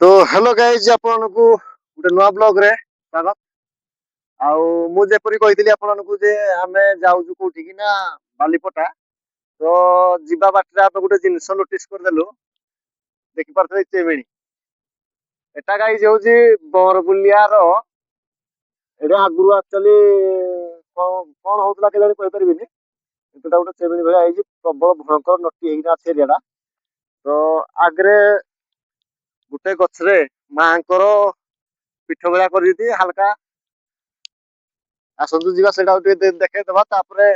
तो hello guys आपको गोटे नुआ ब्लॉग रे स्वागत। आउ मु जेपरी कहितली आपनको जे आमे जाउजु कोठी कि ना बालीपटा। तो जिबा बाटरे आप गोटे जिनिस नोटिस करदेलु देखि पारथले चेमिणी एटा गाइज होउची बरबुलिया रो एटा आगुरु एक्चुअली कोन होउतला केजानि कहि परिबिनी एटा गोटे चेमिणी भलिया आइची प्रबल भयंकर नटी हेकिना अछि एरियाडा। तो आगरे गोटे गछरे मांकर पिठ भलिया करदी हालका आसतु जीवा सेटा देखे दबा तापरे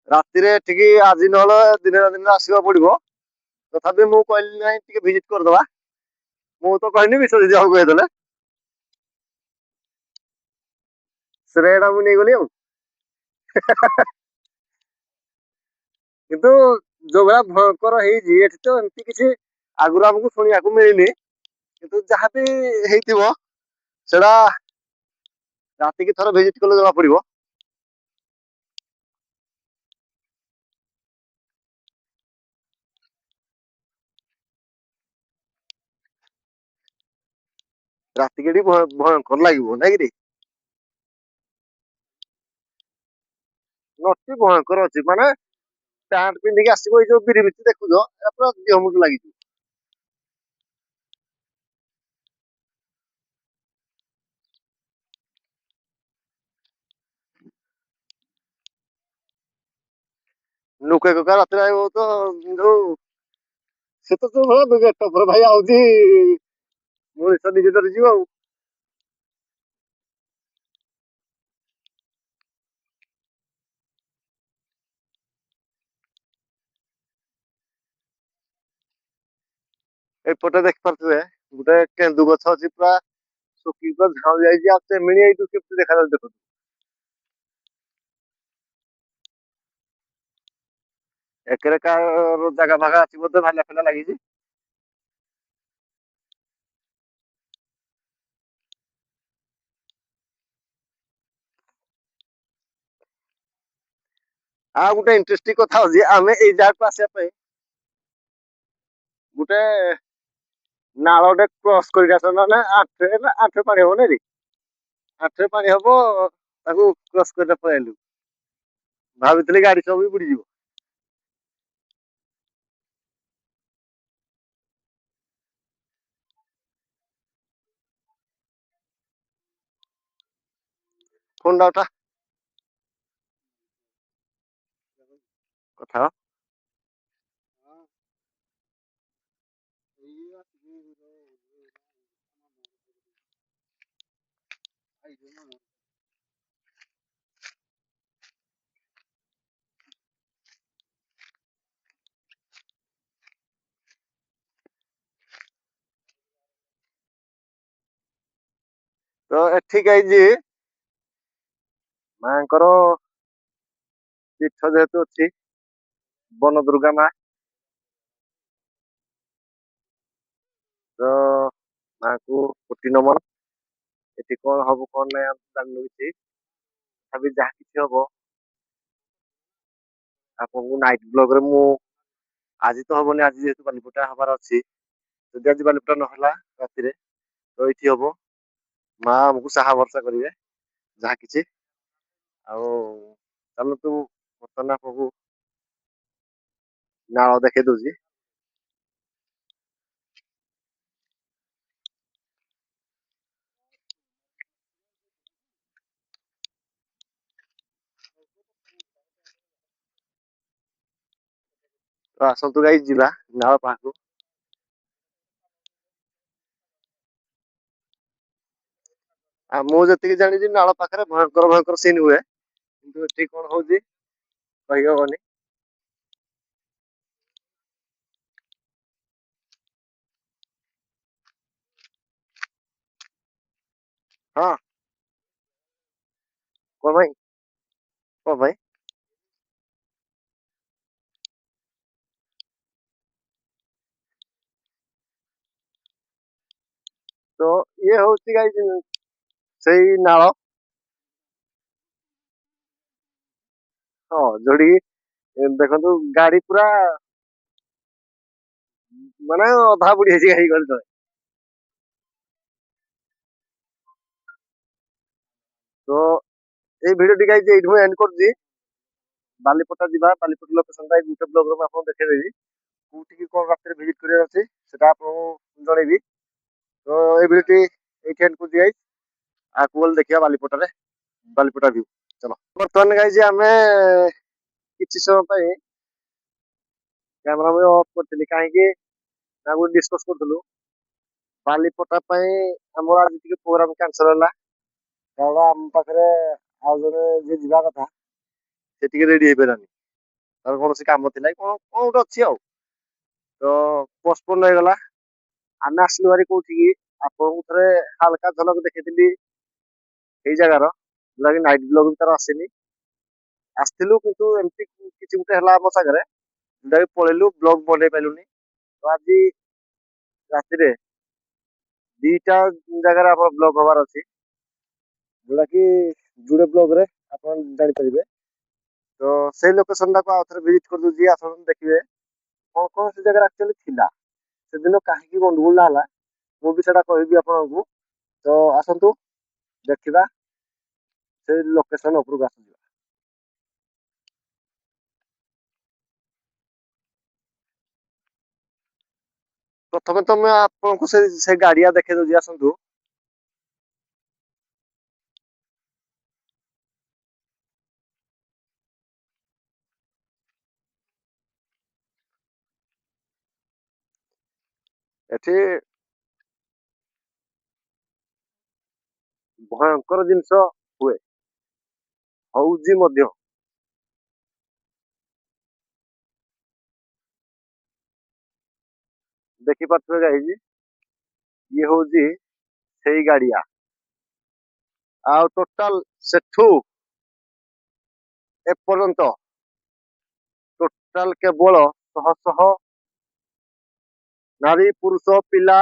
रातिरे ठीक आज नहले दिन दिन आसवा पड़ो तथापि मु कहली ना टिके विजिट करदबा मु तो कहनी विश्व दीदी हमको कहदेले श्रेयटा मु नहीं गली ଆଉ କିନ୍ତୁ जो भला भयंकर ହେଇଛି ଏଠି ତ ଏମିତି କିଛି ଆଗରୁ ଆମକୁ ଶୁଣିବାକୁ ମିଳିନି କିନ୍ତୁ ଯାହା ବି ହେଇଥିବ ସେଟା ରାତିକି ଥରେ ଭିଜିଟ କଲେ ଜଣା ପଡିବ। ରାତିକି ଏଠି ଭୟଙ୍କର ଲାଗିବ ନାଇଁ କି ନଟି ଭୟଙ୍କର ଅଛି ମାନେ ପ୍ୟାଣ୍ଟ ପିନ୍ଧିକି ଆସିବ ଏଇ ଯୋଉ ବିରି ବିରି ଦେଖୁଛ ଏଟା ପୁରା ଦେହ ମୁଣ୍ଡ ଲାଗିଯିବ। ଲୁକେ କକା ରାତିରେ ଆଇବ ତ ଯୋଉ ସେ ତ ଯୋଉ ଭଳିଆ ଗେଟଅପରେ ଭାଇ ଆଉଛି ମଣିଷ ନିଜେ ଡରିଯିବ ଆଉ। ଏପଟେ ଦେଖିପାରୁଥିବେ ଗୋଟେ କେନ୍ଦୁ ଗଛ ଅଛି ପୁରା ଶୁଖିକି ପୁରା ଝାଉଁଳି ଯାଇଛି ଆଉ ଚେମିଣି ଏଇଠୁ କେମିତି ଦେଖାଯାଉଛି ଦେଖନ୍ତୁ। ଏକରେ କାର ଜାଗା ଭାଗା ଅଛି ବୋଧେ ଭାଲା ଫାଲା ଲାଗିଛି। ଆଉ ଗୋଟେ ଇଣ୍ଟରେଷ୍ଟିଂ କଥା ହଉଛି ଆମେ ଏଇ ଜାଗାକୁ ଆସିବା ପାଇଁ ଗୋଟେ ନାଳଟେ କ୍ରସ କରିକି ଆସିବା ମାନେ ଆଣ୍ଠୁଏ ପାଣି ହବ ନାଇଁ ଆଣ୍ଠୁଏ ପାଣି ହବ ତାକୁ କ୍ରସ କରିକି ପଳେଇଲୁ ଭାବିଥିଲି ଗାଡି ସବୁ ବି ବୁଡିଯିବ। ଫୋନ୍ ଟା ଉଠା କଥା ହବା। ତ ଏଠିକି ଆଇଛି ମାଙ୍କର ପୀଠ ଯେହେତୁ ଅଛି ବନ ଦୁର୍ଗା ମା ତ ମାଙ୍କୁ କୋଟି ନମନ। ଏଠି କଣ ହବ କଣ ନାହିଁ ଆମେ ଜାଣିନୁ କିଛି ତଥାପି ଯାହା କିଛି ହବ ଆପଣଙ୍କୁ ନାଇଟ୍ ବ୍ଲଗ ରେ ମୁଁ ଆଜି ତ ହବନି ଆଜି ଯେହେତୁ ବାଲିପଟା ହବାର ଅଛି ଯଦି ଆଜି ବାଲିପଟା ନହେଲା ରାତିରେ ତ ଏଇଠି ହବ ମା ଆମକୁ ସାହା ଭରସା କରିବେ ଯାହା କିଛି ଆଉ ଚାଲନ୍ତୁ ବର୍ତ୍ତମାନ ଆପଣଙ୍କୁ ନାଳ ଦେଖେଇ ଦଉଛି। ତ ଆସନ୍ତୁ ଗାଈ ଯିବା ନାଳ ପାଖକୁ। ଆଉ ମୁଁ ଯେତିକି ଜାଣିଛି ନାଳ ପାଖରେ ଭୟଙ୍କର ଭୟଙ୍କର ସିନ୍ ହୁଏ କିନ୍ତୁ ଏଠି କଣ ହଉଛି କହିହବନି। ହଁ କଣ ଭାଇ କଣ ଭାଇ ତ ଇଏ ହଉଛି ଗାଈ ସେଇ ନାଳ। ହଁ ଯୋଉଠିକି ଦେଖନ୍ତୁ ଗାଡି ପୁରା ମାନେ ଅଧା ବୁଡି ହେଇଛି ଗାଈ ଗଳି ତଳେ তো এই ভিডিওটি গাইজ এইଠୁ ଏଣ୍ଡ କରୁଛି। ବାଲିପଟା ଯିବା, ବାଲିପଟା ଲୋକେସନଟା ଏଇ ଗୋଟେ ବ୍ଲଗରେ ମୁଁ ଆପଣଙ୍କୁ ଦେଖେଇଦେବି। କୋଉଠିକି କଣ ରାତିରେ ଭିଜିଟ୍ କରିବାର ଅଛି ସେଟା ଆପଣଙ୍କୁ ଜଣେଇବି। ତ এই ଭିଡିଓଟି ଏଇଠି ଏଣ୍ଡ କରୁଛି ଗାଇଜ। ଆଗକୁ ଗଲେ ଦେଖିବା ବାଲିପଟାରେ ବାଲିପଟା ଭିଉ। ଚାଲ ବର୍ତ୍ତମାନ ଗାଇଜ ଆମେ କିଛି ସମୟ ପାଇଁ କ୍ୟାମେରା ମୁଁ ଅଫ୍ କରିଥିଲି, କାହିଁକି ନା ଗୋଟେ ଡିସ୍କସ୍ କରୁଥିଲୁ ବାଲିପଟା ପାଇଁ ଆମର ଆଜି ଟିକେ ପ୍ରୋଗ୍ରାମ କ୍ୟାନସଲ ହେଲା। କାରଣ ଆମ ପାଖରେ ଆଉ ଜଣେ ଯିଏ ଯିବା କଥା ସେ ଟିକେ ରେଡି ହେଇପାରିଲାନି, ତାର କୌଣସି କାମ ଥିଲା କି କଣ କଣ ଗୋଟେ ଅଛି ଆଉ, ତ ପୋଷ୍ଟପୋନ ହେଇଗଲା। ଆମେ ଆସିଲୁ ଭାରି କୋଉଠିକି, ଆପଣଙ୍କୁ ଥରେ ହାଲକା ଝଲକ ଦେଖେଇଥିଲି ଏଇ ଜାଗାର, ଯୋଉଟାକି ନାଇଟ୍ ବ୍ଲଗ ବି ତାର ଆସିନି। ଆସିଥିଲୁ କିନ୍ତୁ ଏମିତି କିଛି ଗୋଟେ ହେଲା ଆମ ସାଙ୍ଗରେ, ଯୋଉଟାକି ପଳେଇଲୁ, ବ୍ଲଗ ବନେଇ ପାରିଲୁନି। ତ ଆଜି ରାତିରେ ଦିଟା ଜାଗାରେ ଆମର ବ୍ଲଗ ହବାର ଅଛି, ଯୋଉଟା କି ଯୁଡେ ବ୍ଲଗ ରେ ଆପଣ ଜାଣିପାରିବେ। ତ ସେଇ ଲୋକେସନ ଟାକୁ ଆଉ ଥରେ ଭିଜିଟ୍ କରିଦଉଛି, ଆପଣ ଦେଖିବେ କଣ କଣ ସେ ଜାଗାରେ ଆକ୍ଚୁଆଲି ଥିଲା, ସେଦିନ କାହିଁକି ଗଣ୍ଡଗୋଳ ହେଲା ମୁଁ ବି ସେଟା କହିବି ଆପଣଙ୍କୁ। ତ ଆସନ୍ତୁ ଦେଖିବା ସେଇ ଲୋକେସନ ଉପରକୁ ଆସିଯିବା। ପ୍ରଥମେ ତ ମୁଁ ଆପଣଙ୍କୁ ସେ ଗାଡିଆ ଦେଖେଇ ଦଉଛି, ଆସନ୍ତୁ। ଏଠି ଭୟଙ୍କର ଜିନିଷ ହୁଏ, ହଉଛି ମଧ୍ୟ। ଦେଖିପାରୁଥିବେ ଗାଇଜ, ଇଏ ହଉଛି ସେଇ ଗାଡିଆ। ଆଉ ଟୋଟାଲ ସେଠୁ ଏପର୍ଯ୍ୟନ୍ତ ଟୋଟାଲ କେବଳ ଶହ ଶହ ନାରୀ, ପୁରୁଷ, ପିଲା,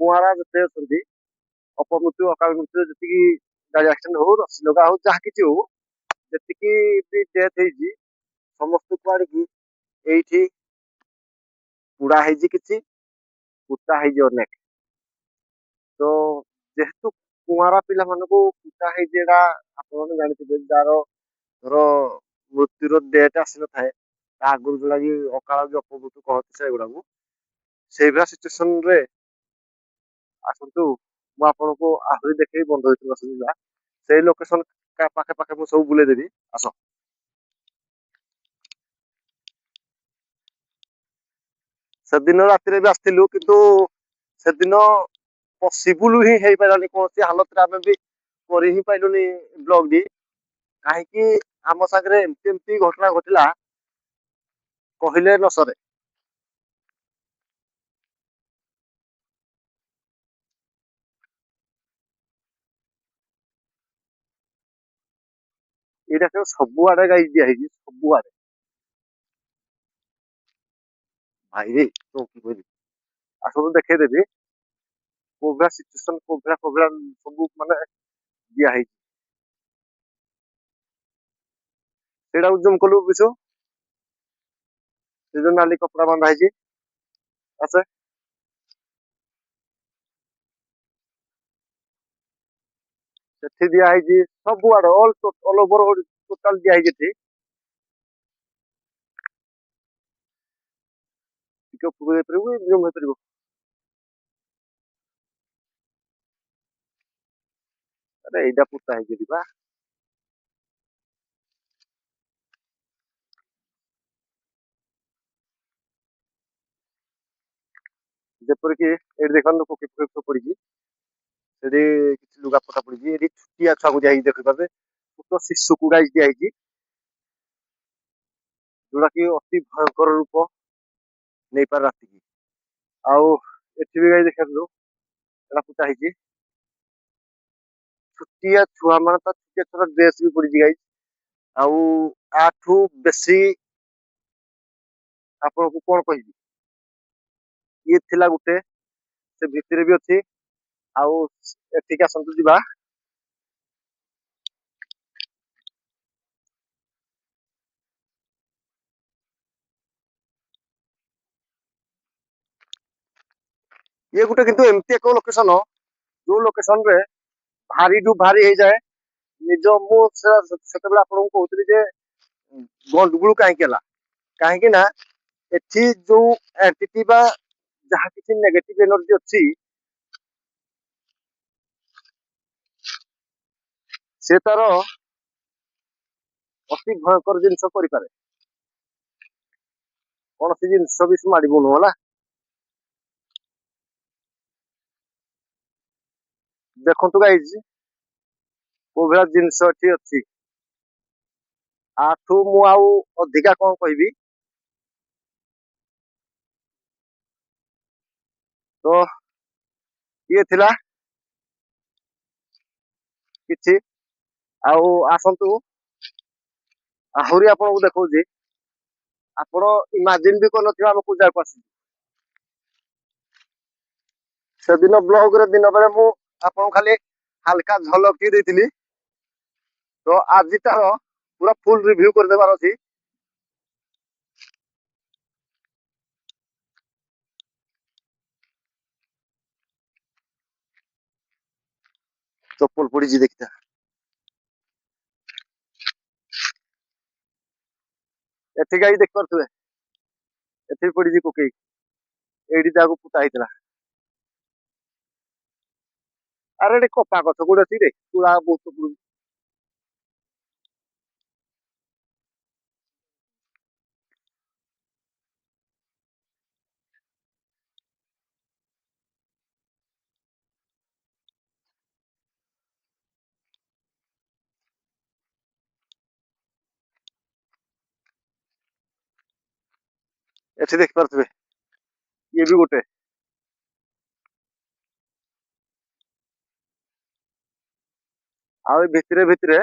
କୁଆଁରା ଯେତେ ଅଛନ୍ତି, ଅପମୃତ୍ୟୁ ଅକାଳ ମୃତ୍ୟୁ ଯେତିକି ଗାଡି ଆକ୍ସିଡେଣ୍ଟ ହଉ, ରସି ଲଗା ହଉ, ଯାହା କିଛି ହଉ, ଯେତିକି ବି ଡେଥ୍ ହେଇଛି ସମସ୍ତଙ୍କୁ ଆଣିକି ଏଇଠି ପୁଡା ହେଇଛି, କିଛି ପୁତା ହେଇଛି ଅନେକ। ତ ଯେହେତୁ କୁଆଁରା ପିଲାମାନଙ୍କୁ ପୁତା ହେଇଛି, ଏଇଟା ଆପଣମାନେ ଜାଣିଥିବେ, ଯାହାର ଧର ମୃତ୍ୟୁର ଡେଟ୍ ଆସିନଥାଏ, ତା ଆଗରୁ ଯୋଉଟାକି ଅକାଳ କି ଅପମୃତ୍ୟୁ କହନ୍ତି ସେଗୁଡାକୁ, ସେଇଭଳିଆ ସିଚୁଏସନ ରେ ଆସନ୍ତୁ ମୁଁ ଆପଣଙ୍କୁ ଆହୁରି ଦେଖେଇ ବନ୍ଧ ଭିତରକୁ ଆସନ୍ତୁ। ସେଇ ଲୋକେସନ ପାଖେ ପାଖେ ମୁଁ ସବୁ ବୁଲେଇଦେବି, ଆସ। ସେଦିନ ରାତିରେ ବି ଆସିଥିଲୁ, କିନ୍ତୁ ସେଦିନ ପସିବୁଲ ହିଁ ହେଇପାରିଲାନି, କୌଣସି ହାଲତରେ ଆମେ ବି କରି ହିଁ ପାଇଲୁନି ବ୍ଲଗ ଟି। କାହିଁକି ଆମ ସାଙ୍ଗରେ ଏମିତି ଏମିତି ଘଟଣା ଘଟିଲା କହିଲେ ନ ସରେ। ଏଇଟା କେବଳ ସବୁଆଡେ ଗାଈ ଦିଆ ହେଇଛି, ସବୁଆଡେ। ଭାଇରେ ତ କି କହିବି, ଆସନ୍ତୁ ଦେଖେଇଦେବି କୋଭଳିଆ ସିଚୁଏସନ, କୋଭଳିଆ ସବୁ ମାନେ ଦିଆ ହେଇଛି। ସେଇଟାକୁ ଜୁମ କଲୁ ବିଶୁ, ସେ ଯୋଉ ନାଲି କପଡା ବନ୍ଧା ହେଇଛି, ଆସେ। ସେଠି ଦିଆ ହେଇଛି ସବୁଆଡେ, ଅଲ ଓଭର ଟୋଟାଲ ଦିଆ ହେଇଛି ଏଠି। ଟିକେ ଉପରକୁ ଯାଇପାରିବୁ, ଜୁମ ହେଇପାରିବୁ। ଆରେ ଏଇଟା ପୁତା ହେଇଛି ବା। ଯେପରିକି ଏଠି ଦେଖନ୍ତୁ ପୋକ ଫୋକ ପଡିଛି, ସେଠି କିଛି ଲୁଗା ପଟା ପଡିଛି, ଏଠି ଛୁଟିଆ ଛୁଆକୁ ଦିଆ ହେଇଛି, ଦେଖିପାରୁଥିବେ ଛୋଟ ଶିଶୁକୁ ଗାଇଜ ଦିଆହେଇଛି, ଯୋଉଟା କି ଅତି ଭୟଙ୍କର ରୂପ ନେଇପାରେ ରାତିକି। ଆଉ ଏଠି ବି ଗାଈ ଦେଖନ୍ତୁ, ଏଟା ପୁତା ହେଇଛି। ଛୋଟିଆ ଛୁଆ ମାନେ ତ ଛୋଟିଆ ଛୁଆର ଡ୍ରେସ ବି ପଡିଛି ଗାଈ। ଆଉ ଆଠୁ ବେଶୀ ଆପଣଙ୍କୁ କଣ କହିବି, ଇଏ ଥିଲା ଗୋଟେ, ସେ ଭିତରେ ବି ଅଛି। ଆଉ ଏଠିକି ଆସନ୍ତୁ ଯିବା। ଇଏ ଗୋଟେ କିନ୍ତୁ ଏମିତି ଏକ ଲୋକେସନ, ଯୋଉ ଲୋକେସନ ରେ ଭାରିଠୁ ଭାରି ହେଇଯାଏ ନିଜ ମୁଁ ସେତେବେଳେ ଆପଣଙ୍କୁ କହୁଥିଲି ଯେ ଗଣ୍ଡଗୋଳ କାହିଁକି ହେଲା, କାହିଁକି ନା ଏଠି ଯୋଉ ଏଣ୍ଟିଟି ବା ଯାହା କିଛି ନେଗେଟିଭ ଏନର୍ଜି ଅଛି ସେ ତାର ଅତି ଭୟଙ୍କର ଜିନିଷ କରିପାରେ, କୌଣସି ଜିନିଷ ବି ସେ ମାଡିବନୁ ହେଲା। ଦେଖନ୍ତୁ ଗାଇଜ କୋଉ ଭଳିଆ ଜିନିଷ ଏଠି ଅଛି, ଆଠୁ ମୁଁ ଆଉ ଅଧିକା କଣ କହିବି। ତ ଇଏ ଥିଲା କିଛି, ଆଉ ଆସନ୍ତୁ ଆହୁରି ଆପଣଙ୍କୁ ଦେଖଉଛି, ଆପଣ ଇମାଜିନ ବି କରିନଥିବେ ଆମେ କୋଉ ଜାଗାକୁ ଆସିଛୁ। ସେଦିନ ବ୍ଲଗରେ ଦିନ ବେଳେ ମୁଁ ଆପଣଙ୍କୁ ଖାଲି ହାଲକା ଝଲକ ଟି ଦେଇଥିଲି, ତ ଆଜି ତାର ପୁରା ଫୁଲ ରିଭ୍ୟୁ କରିଦେବାର ଅଛି। ଚପଲ ପଡିଛି ଦେଖିଥା, ଏଠି ଗାଈ ଦେଖିପାରୁଥିବେ, ଏଠି ପଡିଛି କୋକେଇ, ଏଇଠି ତାକୁ ପୁତା ହେଇଥିଲା। ଆରେ ଏଠି କପା ଗଛ କୋଉଠି ଅଛି ରେ, ତୁଳା ବହୁତ ପଡୁଛି। ଏଠି ଦେଖିପାରୁଥିବେ, ଇଏ ବି ଗୋଟେ, ଆଉ ଏ ଭିତରେ ଭିତରେ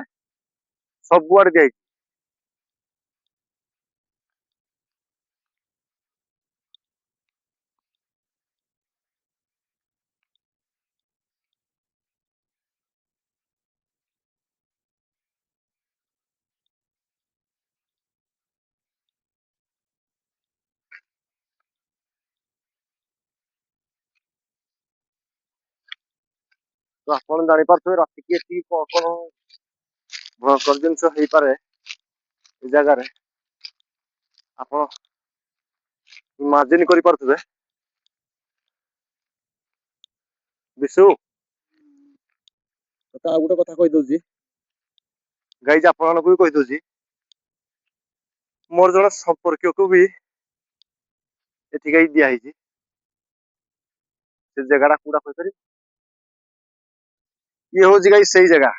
ସବୁଆଡେ ଯାଇଛି। ତ ଆପଣ ଜାଣିପାରୁଥିବେ ରାତିକି ଏଠି କଣ କଣ ଭୟଙ୍କର ଜିନିଷ ହେଇପାରେ ଏ ଜାଗାରେ, ଆପଣ ଇମାଜିନ କରିପାରୁଥିବେ। ବିଶୁ ତତେ ଆଉ ଗୋଟେ କଥା କହିଦଉଛି, ଗାଇଜ ଆପଣମାନଙ୍କୁ ବି କହିଦଉଛି, ମୋର ଜଣେ ସମ୍ପର୍କୀୟକୁ ବି ଏଠି ଗାଇ ଦିଆହେଇଛି। ସେ ଜାଗାଟା କୋଉଟା କହିପାରିବି, ଇଏ ହଉଛି ଗାଇ ସେଇ ଜାଗା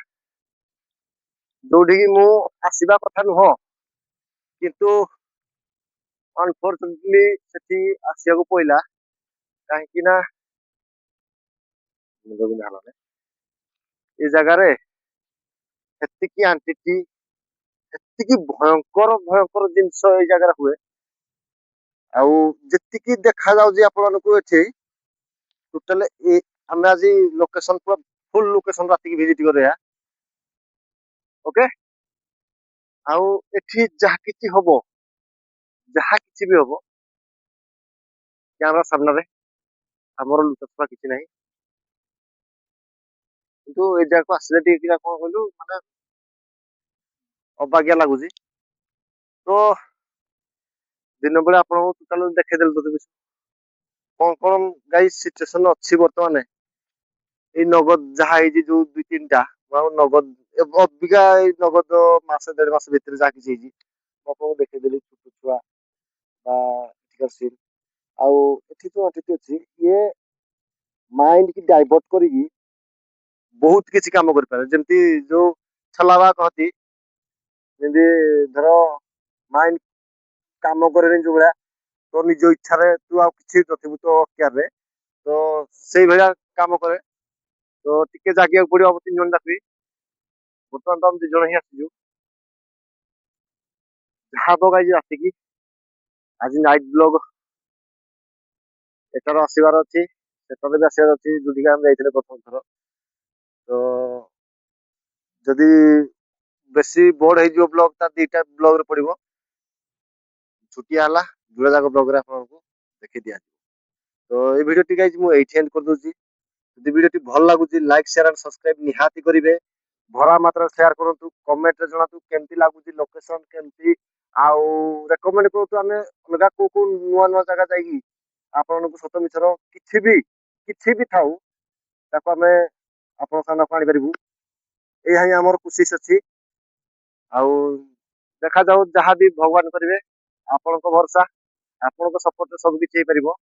ଯୋଉଠିକି ମୁଁ ଆସିବା କଥା ନୁହଁ, କିନ୍ତୁ ଅନଫର୍ଚୁନେଟଲି ସେଠି ଆସିବାକୁ ପଇଲା, କାହିଁକି ନା ମୁଣ୍ଡ ବିନ୍ଧା ହେଲାଣି, ଏ ଜାଗାରେ ଏତିକି ଆଣ୍ଟିଟି, ଏତିକି ଭୟଙ୍କର ଭୟଙ୍କର ଜିନିଷ ଏଇ ଜାଗାରେ ହୁଏ, ଆଉ ଯେତିକି ଦେଖା ଯାଉଛି ଆପଣମାନଙ୍କୁ ଏଠି ଟୋଟାଲ ଆମେ ଆଜି ଲୋକେସନ ପୁରା ଫୁଲ ଲୋକେସନ ରାତିକି ଭିଜିଟ କରିବା। ଓକେ, ଆଉ ଏଠି ଯାହା କିଛି ହବ, ଯାହା କିଛି ବି ହବ କ୍ୟାମେରା ସାମ୍ନାରେ, ଆମର ଲୁଚାଛପା କିଛି ନାହିଁ। କିନ୍ତୁ ଏ ଜାଗାକୁ ଆସିଲେ ଟିକେ କଣ କହିଲୁ ମାନେ ଅବାଗିଆ ଲାଗୁଛି। ତ ଦିନ ବେଳେ ଆପଣଙ୍କୁ ଟୋଟାଲ ଦେଖେଇଦେଲି ତତେ କିଛି କଣ କଣ ଗାଇ ସିଚୁଏସନ ଅଛି ବର୍ତ୍ତମାନ, ଏଇ ନଗଦ ଯାହା ହେଇଛି ଯୋଉ ଦୁଇ ତିନିଟା, ଆଉ ନଗଦ ଅବିକା ଏଇ ନଗଦ ମାସେ ଦେଢ ମାସ ଭିତରେ ଯାହା କିଛି ହେଇଛି ମୁଁ ଆପଣଙ୍କୁ ଦେଖେଇଦେଲି। ଛୋଟ ଛୁଆ ବା ଏଠିକାର ସିନ୍, ଆଉ ଏଠି ଯୋଉ ଅତିଥି ଅଛି ଇଏ ମାଇଣ୍ଡ କି ଡାଇଭର୍ଟ କରିକି ବହୁତ କିଛି କାମ କରିପାରେ, ଯେମିତି ଯୋଉ ଛଲାବା କହନ୍ତି, ଯେମିତି ଧର ମାଇଣ୍ଡ କାମ କରେନି ଯୋଉ ଭଳିଆ, ତ ନିଜ ଇଚ୍ଛାରେ ତୁ ଆଉ କିଛି ନଥିବୁ ତ କେୟାରରେ, ତ ସେଇଭଳିଆ କାମ କରେ। ତ ଟିକେ ଜାଗିବାକୁ ପଡିବ ଆମ 3 ଜଣ ଯାକ, ବର୍ତ୍ତମାନ ତ ଆମେ 2 ଜଣ ହିଁ ଆସିଛୁ। ଯାହା ହବ ଗାଇଜ ରାତିକି, ଆଜି ନାଇଟ ବ୍ଲଗ ଏଟାର ଆସିବାର ଅଛି, ସେଟାର ବି ଆସିବାର ଅଛି, ଯୋଉଠିକି ଆମେ ଯାଇଥିଲେ ପ୍ରଥମ ଥର। ତ ଯଦି ବେଶୀ ବୋର୍ଡ ହେଇଯିବ ବ୍ଲଗ, ତା 2ଟା ବ୍ଲଗରେ ପଡିବ, ଛୁଟିଆ ହେଲା 2ଟା ଯାକ ବ୍ଲଗରେ ଆପଣଙ୍କୁ ଦେଖେଇ ଦିଆଯିବ। ତ ଏଇ ଭିଡିଓ ଟି ଗାଇଜ ମୁଁ ଏଇଠି ଏଣ୍ଡ କରିଦଉଛି। ଯଦି ଭିଡିଓଟି ଭଲ ଲାଗୁଛି ଲାଇକ୍ ସେୟାର ଆଣ୍ଡ ସବସ୍କ୍ରାଇବ ନିହାତି କରିବେ। ଭରା ମାତ୍ରାରେ ସେୟାର କରନ୍ତୁ, କମେଣ୍ଟରେ ଜଣାନ୍ତୁ କେମିତି ଲାଗୁଛି, ଲୋକେସନ କେମିତି, ଆଉ ରେକମେଣ୍ଡ କରନ୍ତୁ। ଆମେ ଅଲଗା କୋଉ କୋଉ ନୂଆ ନୂଆ ଜାଗା ଯାଇକି ଆପଣଙ୍କୁ ସତ ମିଛର କିଛି ବି ଥାଉ ତାକୁ ଆମେ ଆପଣଙ୍କ ସାମ୍ନାକୁ ଆଣିପାରିବୁ। ଏହା ହିଁ ଆମର କୋସିସ୍ ଅଛି। ଆଉ ଦେଖାଯାଉ, ଯାହା ବି ଭଗବାନ କରିବେ, ଆପଣଙ୍କ ଭରସା, ଆପଣଙ୍କ ସପୋର୍ଟରେ ସବୁ କିଛି ହେଇପାରିବ।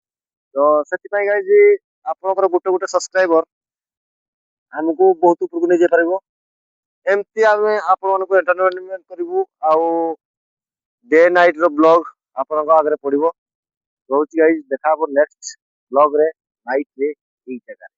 ତ ସେଥିପାଇଁ ଗାଇଜ ଆପଣଙ୍କର ଗୋଟେ ଗୋଟେ ସବସ୍କ୍ରାଇବର ଆମକୁ ବହୁତ ଉପରକୁ ନେଇ ଯାଇପାରିବ। ଏମିତି ଆମେ ଆପଣମାନଙ୍କୁ ଏଣ୍ଟରଟେନମେଣ୍ଟ କରିବୁ, ଆଉ ଡେ ନାଇଟ ର ବ୍ଲଗ ଆପଣଙ୍କ ଆଗରେ ପଡିବ। ରହୁଛି ଗାଇଜ, ଦେଖା ହବ ନେକ୍ସଟ ବ୍ଲଗ ରେ ନାଇଟ ରେ ଏଇ ଜାଗାରେ।